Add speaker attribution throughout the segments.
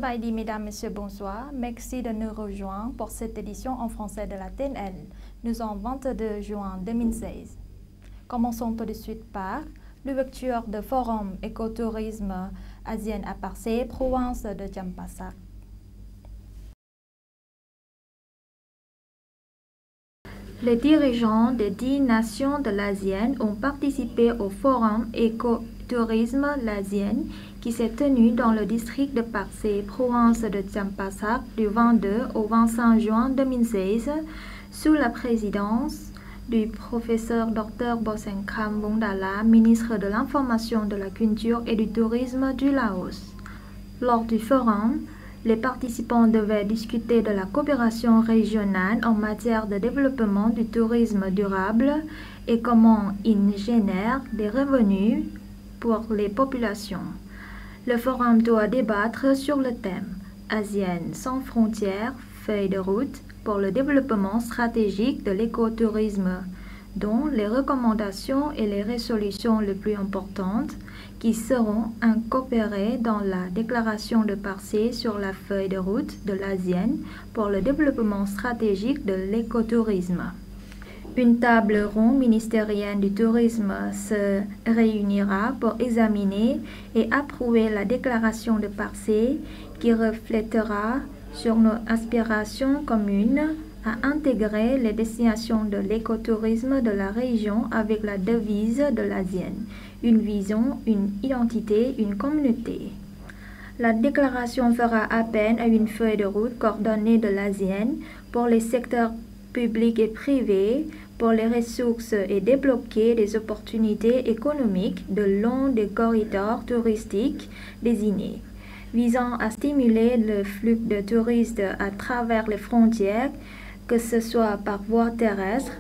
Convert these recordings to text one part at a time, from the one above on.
Speaker 1: Sabaïdi, mesdames, messieurs, bonsoir. Merci de nous rejoindre pour cette édition en français de la TNL. Nous sommes 22 juin 2016. Commençons tout de suite par l'ouverture du Forum écotourisme ASEAN à Parcé, province de Champasak. Les dirigeants des 10 nations de l'ASEAN ont participé au Forum écotourisme l'ASEAN qui s'est tenu dans le district de Parcé, province de Champasak, du 22 au 25 juin 2016, sous la présidence du professeur Dr Bosenkham Bongdala, ministre de l'Information, de la Culture et du Tourisme du Laos. Lors du forum, les participants devaient discuter de la coopération régionale en matière de développement du tourisme durable et comment il génère des revenus pour les populations. Le forum doit débattre sur le thème ASEAN sans frontières, feuille de route pour le développement stratégique de l'écotourisme, dont les recommandations et les résolutions les plus importantes qui seront incorporées dans la déclaration de Parcé sur la feuille de route de l'ASEAN pour le développement stratégique de l'écotourisme. Une table ronde ministérielle du tourisme se réunira pour examiner et approuver la déclaration de Parcé qui reflètera sur nos aspirations communes à intégrer les destinations de l'écotourisme de la région avec la devise de l'ASEAN, une vision, une identité, une communauté. La déclaration fera appel à une feuille de route coordonnée de l'ASEAN pour les secteurs publics et privés, pour les ressources et débloquer des opportunités économiques de long des corridors touristiques désignés, visant à stimuler le flux de touristes à travers les frontières, que ce soit par voie terrestre,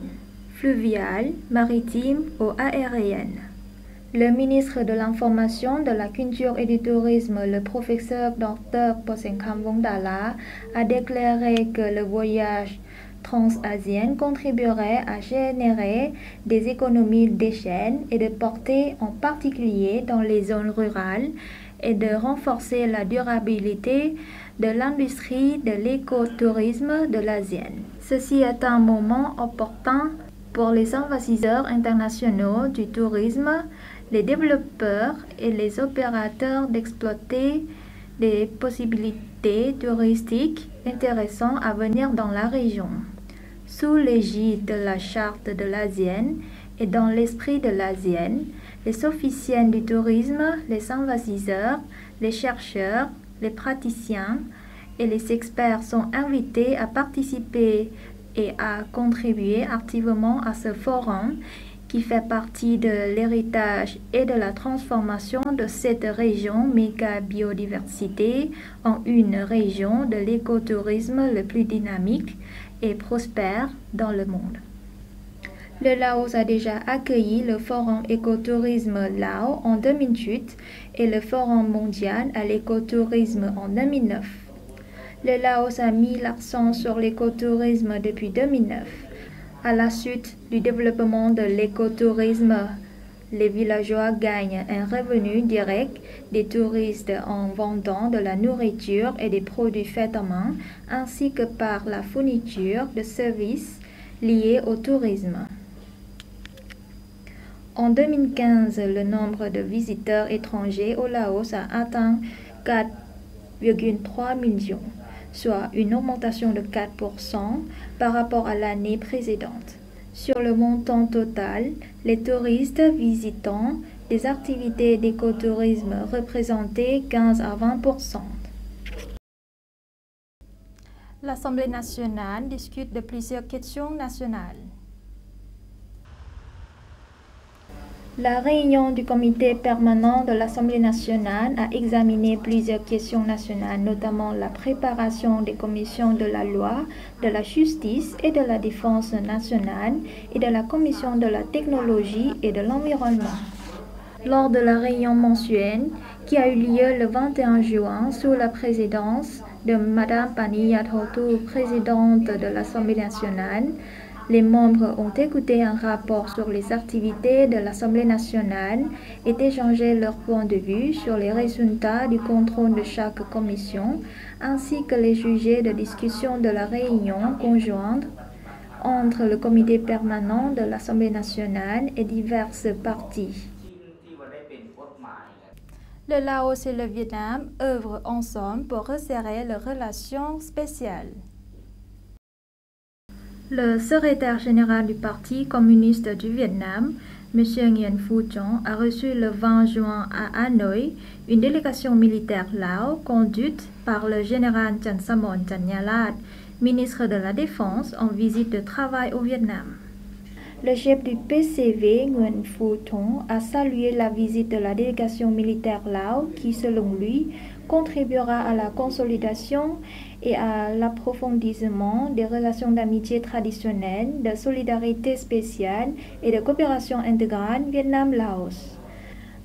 Speaker 1: fluviale, maritime ou aérienne. Le ministre de l'Information, de la Culture et du Tourisme, le professeur Dr Bosenkham Bongdala, a déclaré que le voyage trans-asien contribuerait à générer des économies d'échelle et de portée, en particulier dans les zones rurales, et de renforcer la durabilité de l'industrie de l'écotourisme de l'ASEAN. Ceci est un moment opportun pour les investisseurs internationaux du tourisme, les développeurs et les opérateurs d'exploiter des possibilités touristiques intéressantes à venir dans la région. Sous l'égide de la Charte de l'ASEAN et dans l'esprit de l'ASEAN, les officiels du tourisme, les investisseurs, les chercheurs, les praticiens et les experts sont invités à participer et à contribuer activement à ce forum qui fait partie de l'héritage et de la transformation de cette région méga biodiversité en une région de l'écotourisme le plus dynamique et prospère dans le monde. Le Laos a déjà accueilli le Forum écotourisme Lao en 2008 et le Forum mondial à l'écotourisme en 2009. Le Laos a mis l'accent sur l'écotourisme depuis 2009. À la suite du développement de l'écotourisme, les villageois gagnent un revenu direct des touristes en vendant de la nourriture et des produits faits à main, ainsi que par la fourniture de services liés au tourisme. En 2015, le nombre de visiteurs étrangers au Laos a atteint 4,3 millions, soit une augmentation de 4% par rapport à l'année précédente. Sur le montant total, les touristes visitant des activités d'écotourisme représentaient 15 à 20%. L'Assemblée nationale discute de plusieurs questions nationales. La réunion du comité permanent de l'Assemblée nationale a examiné plusieurs questions nationales, notamment la préparation des commissions de la loi, de la justice et de la défense nationale et de la commission de la technologie et de l'environnement. Lors de la réunion mensuelle qui a eu lieu le 21 juin sous la présidence de Mme Pani Yathotu, présidente de l'Assemblée nationale, Les membres ont écouté un rapport sur les activités de l'Assemblée nationale et échangé leur point de vue sur les résultats du contrôle de chaque commission, ainsi que les sujets de discussion de la réunion conjointe entre le comité permanent de l'Assemblée nationale et diverses parties. Le Laos et le Vietnam œuvrent ensemble pour resserrer leurs relations spéciales. Le secrétaire général du Parti communiste du Vietnam, M. Nguyen Phu Trong, a reçu le 20 juin à Hanoï une délégation militaire lao conduite par le général Chantsamon Chantnyalat, ministre de la Défense en visite de travail au Vietnam. Le chef du PCV, Nguyen Phu Trong, a salué la visite de la délégation militaire lao qui, selon lui, contribuera à la consolidation et à l'approfondissement des relations d'amitié traditionnelles, de solidarité spéciale et de coopération intégrale Vietnam-Laos.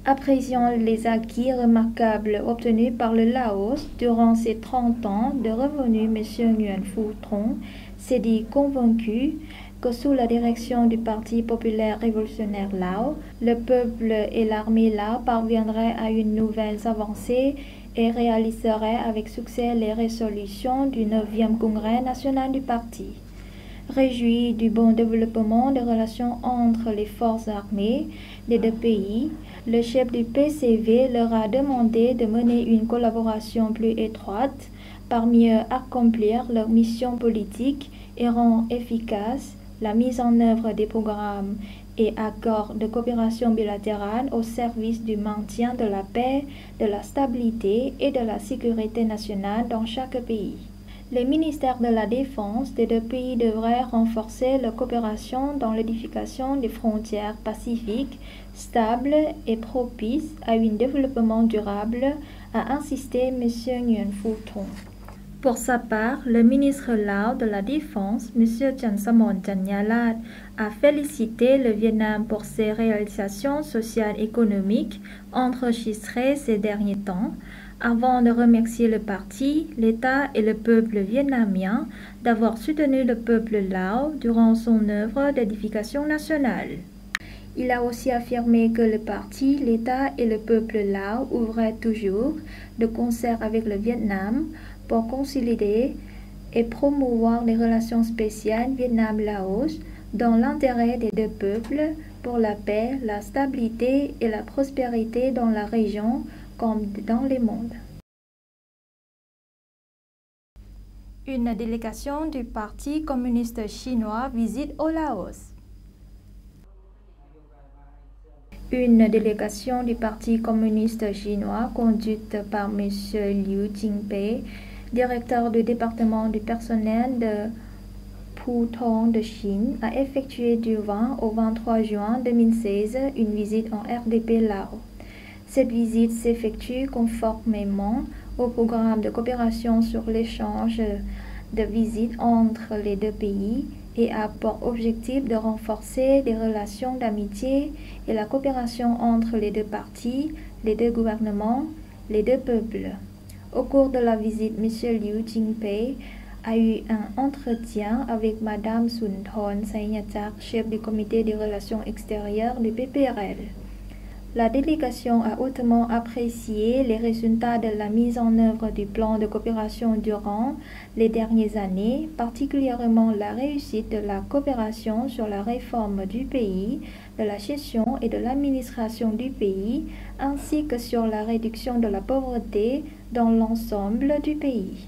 Speaker 1: Appréciant les acquis remarquables obtenus par le Laos durant ses 30 ans de revenus, M. Nguyen Phu Trong s'est dit convaincu que sous la direction du Parti populaire révolutionnaire lao, le peuple et l'armée lao parviendraient à une nouvelle avancée et réaliseraient avec succès les résolutions du 9e congrès national du parti. Réjoui du bon développement des relations entre les forces armées des deux pays, le chef du PCV leur a demandé de mener une collaboration plus étroite pour mieux accomplir leur mission politique et rendre efficace la mise en œuvre des programmes et accords de coopération bilatérale au service du maintien de la paix, de la stabilité et de la sécurité nationale dans chaque pays. Les ministères de la Défense des deux pays devraient renforcer leur coopération dans l'édification des frontières pacifiques, stables et propices à un développement durable, a insisté M. Nguyen Phu Trong. Pour sa part, le ministre lao de la Défense, M. Chantsamon Chantnyalat, a félicité le Vietnam pour ses réalisations sociales et économiques enregistrées ces derniers temps, avant de remercier le parti, l'État et le peuple vietnamien d'avoir soutenu le peuple lao durant son œuvre d'édification nationale. Il a aussi affirmé que le parti, l'État et le peuple lao ouvraient toujours, de concert avec le Vietnam, pour consolider et promouvoir les relations spéciales Vietnam-Laos dans l'intérêt des deux peuples, pour la paix, la stabilité et la prospérité dans la région comme dans le monde. Une délégation du Parti communiste chinois visite au Laos. Une délégation du Parti communiste chinois conduite par M. Liu Jingpei, directeur du département du personnel de Pudong de Chine, a effectué du 20 au 23 juin 2016 une visite en RDP Laos. Cette visite s'effectue conformément au programme de coopération sur l'échange de visites entre les deux pays et a pour objectif de renforcer les relations d'amitié et la coopération entre les deux parties, les deux gouvernements, les deux peuples. Au cours de la visite, M. Liu Jingpei a eu un entretien avec Mme Sunthorn Sainyatak, chef du comité des relations extérieures du PPRL. La délégation a hautement apprécié les résultats de la mise en œuvre du plan de coopération durant les dernières années, particulièrement la réussite de la coopération sur la réforme du pays, de la gestion et de l'administration du pays, ainsi que sur la réduction de la pauvreté dans l'ensemble du pays.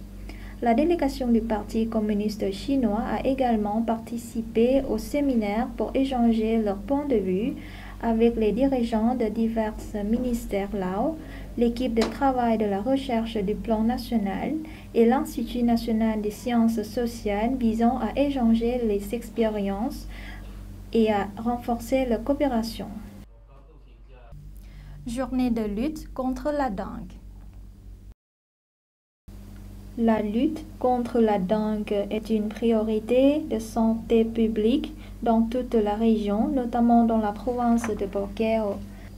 Speaker 1: La délégation du Parti communiste chinois a également participé au séminaire pour échanger leurs points de vue avec les dirigeants de divers ministères lao, l'équipe de travail de la recherche du plan national et l'Institut national des sciences sociales visant à échanger les expériences et à renforcer la coopération. Journée de lutte contre la dengue. La lutte contre la dengue est une priorité de santé publique dans toute la région, notamment dans la province de Borneo.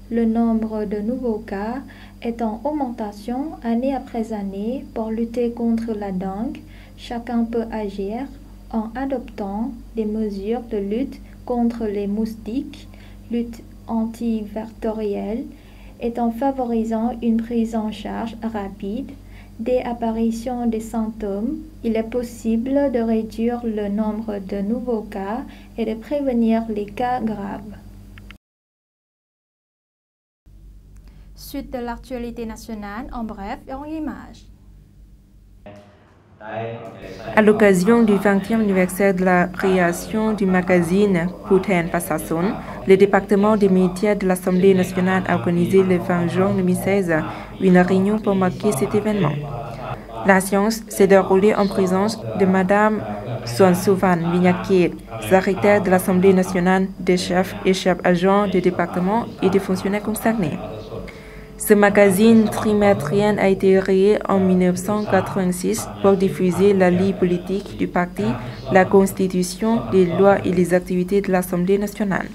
Speaker 1: Le nombre de nouveaux cas est en augmentation année après année. Pour lutter contre la dengue, chacun peut agir en adoptant des mesures de lutte contre les moustiques, lutte antivectorielle, et en favorisant une prise en charge rapide dès apparition des symptômes, il est possible de réduire le nombre de nouveaux cas et de prévenir les cas graves. Suite de l'actualité nationale en bref et en images.
Speaker 2: À l'occasion du 20e anniversaire de la création du magazine Putain Passason, le département des médias de l'Assemblée nationale a organisé le 20 juin 2016 une réunion pour marquer cet événement. La séance s'est déroulée en présence de Mme Suansuvan Vignakir, secrétaire de l'Assemblée nationale, des chefs et chefs adjoints des départements et des fonctionnaires concernés. Ce magazine trimestriel a été créé en 1986 pour diffuser la ligne politique du parti, la constitution, les lois et les activités de l'Assemblée nationale.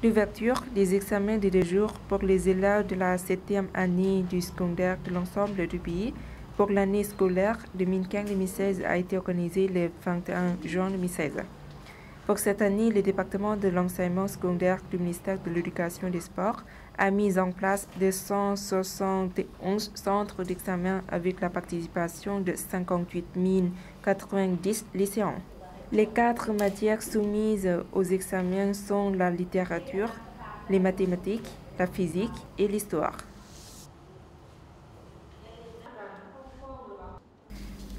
Speaker 2: L'ouverture des examens de 2 jours pour les élèves de la 7e année du secondaire de l'ensemble du pays pour l'année scolaire 2015-2016 a été organisée le 21 juin 2016. Pour cette année, le département de l'enseignement secondaire du ministère de l'Éducation et des Sports a mis en place 271 centres d'examen avec la participation de 58 090 lycéens. Les 4 matières soumises aux examens sont la littérature, les mathématiques, la physique et l'histoire.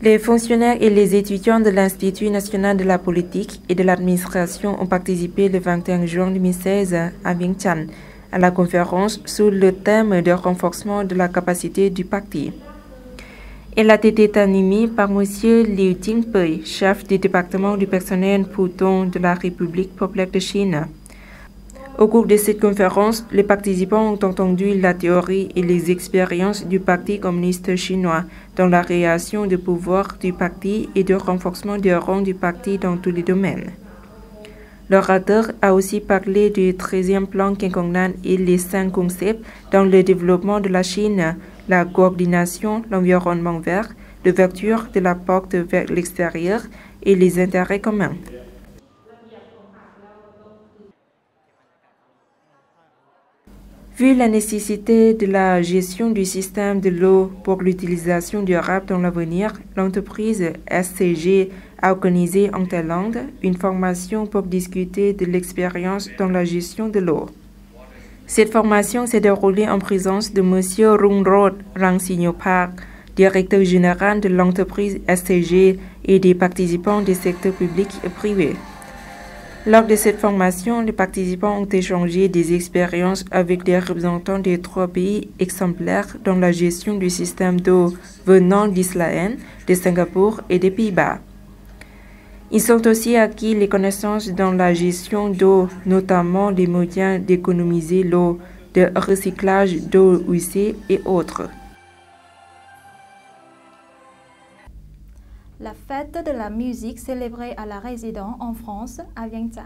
Speaker 2: Les fonctionnaires et les étudiants de l'Institut national de la politique et de l'administration ont participé le 21 juin 2016 à Vientiane à la conférence sur le thème de renforcement de la capacité du parti. Elle a été animée par M. Liu Jingpei, chef du département du personnel Pudong de la République populaire de Chine. Au cours de cette conférence, les participants ont entendu la théorie et les expériences du Parti communiste chinois dans la création du pouvoir du parti et du renforcement du rang du parti dans tous les domaines. L'orateur a aussi parlé du 13e plan quinquennal et les 5 concepts dans le développement de la Chine, la coordination, l'environnement vert, l'ouverture de la porte vers l'extérieur et les intérêts communs. Vu la nécessité de la gestion du système de l'eau pour l'utilisation durable dans l'avenir, l'entreprise SCG a organisé en Thaïlande une formation pour discuter de l'expérience dans la gestion de l'eau. Cette formation s'est déroulée en présence de M. Rungrod Rangsignopak, directeur général de l'entreprise SCG et des participants des secteurs publics et privés. Lors de cette formation, les participants ont échangé des expériences avec des représentants des 3 pays exemplaires dans la gestion du système d'eau venant d'Israël, de Singapour et des Pays-Bas. Ils ont aussi acquis les connaissances dans la gestion d'eau, notamment les moyens d'économiser l'eau, de recyclage d'eau usée et autres.
Speaker 1: La fête de la musique célébrée à la résidence en France à Vientiane.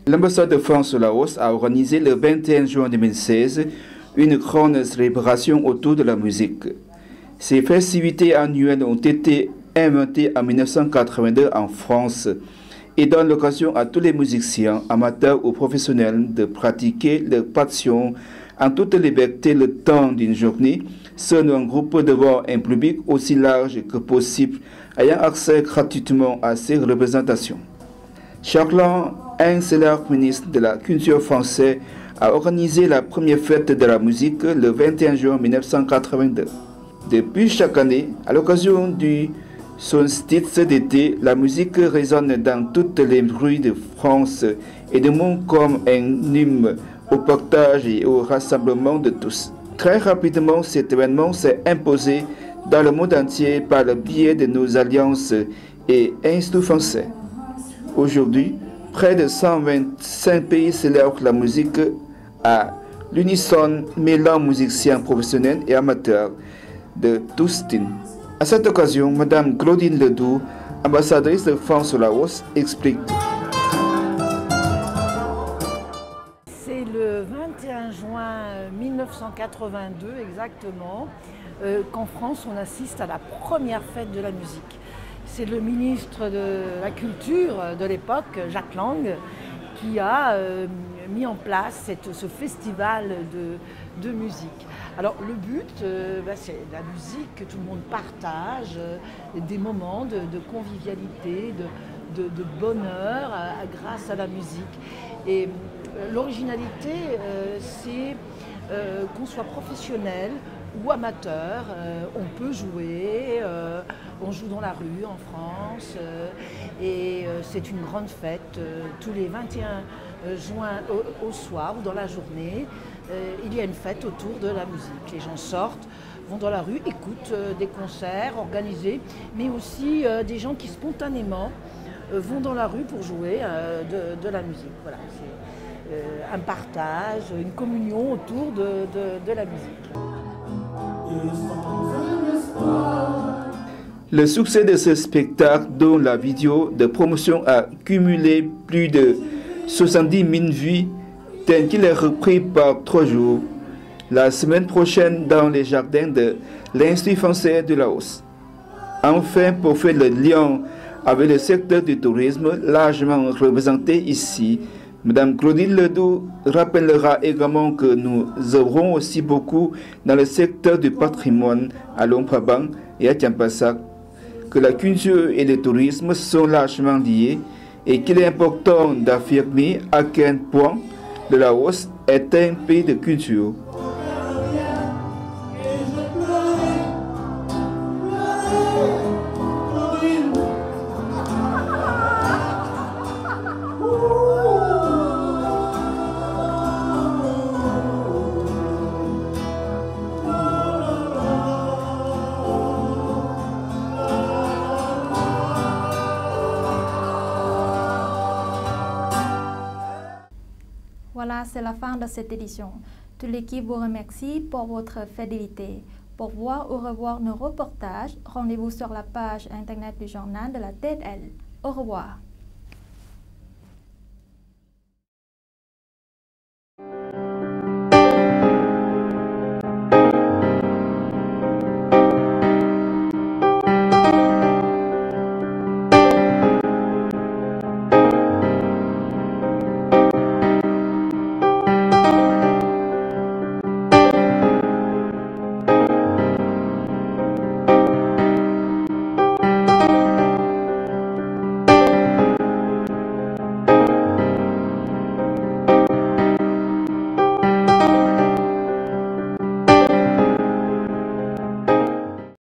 Speaker 3: L'ambassade de France au Laos a organisé le 21 juin 2016 une grande célébration autour de la musique. Ces festivités annuelles ont été inventées en 1982 en France et donnent l'occasion à tous les musiciens, amateurs ou professionnels, de pratiquer leur passion en toute liberté le temps d'une journée, seul un groupe devant un public aussi large que possible, ayant accès gratuitement à ces représentations. Charles, un célèbre ministre de la culture français, a organisé la première fête de la musique le 21 juin 1982. Depuis chaque année, à l'occasion du solstice d'été, la musique résonne dans toutes les rues de France et du monde comme un hymne au partage et au rassemblement de tous. Très rapidement, cet événement s'est imposé dans le monde entier par le biais de nos alliances et instituts français. Aujourd'hui, près de 125 pays célèbrent la musique à l'unisson, mêlant musiciens professionnels et amateurs de tous styles. À cette occasion, Mme Claudine Ledoux, ambassadrice de France au Laos, explique.
Speaker 4: C'est le le 21 juin 1982 exactement qu'en France on assiste à la première fête de la musique. C'est le ministre de la Culture de l'époque, Jack Lang, qui a mis en place ce festival de musique. Alors le but, c'est la musique que tout le monde partage, des moments de convivialité, de bonheur grâce à la musique. Et l'originalité, c'est qu'on soit professionnel ou amateur, on peut jouer, on joue dans la rue en France et c'est une grande fête tous les 21 juin au soir ou dans la journée. Il y a une fête autour de la musique. Les gens sortent, vont dans la rue, écoutent des concerts organisés, mais aussi des gens qui spontanément vont dans la rue pour jouer de la musique. Voilà, c'est un partage, une communion autour de la musique.
Speaker 3: Le succès de ce spectacle, dont la vidéo de promotion a cumulé plus de 70 000 vues, tel qu'il est repris par 3 jours, la semaine prochaine dans les jardins de l'Institut français de Laos. Enfin, pour faire le lien avec le secteur du tourisme largement représenté ici, Mme Claudine Ledoux rappellera également que nous œuvrons aussi beaucoup dans le secteur du patrimoine à Luang Prabang et à Champasak, que la culture et le tourisme sont largement liés et qu'il est important d'affirmer à quel point le Laos est un pays de culture.
Speaker 1: Voilà, c'est la fin de cette édition. Toute l'équipe vous remercie pour votre fidélité. Pour voir ou revoir nos reportages, rendez-vous sur la page internet du journal de la TEDL. Au revoir.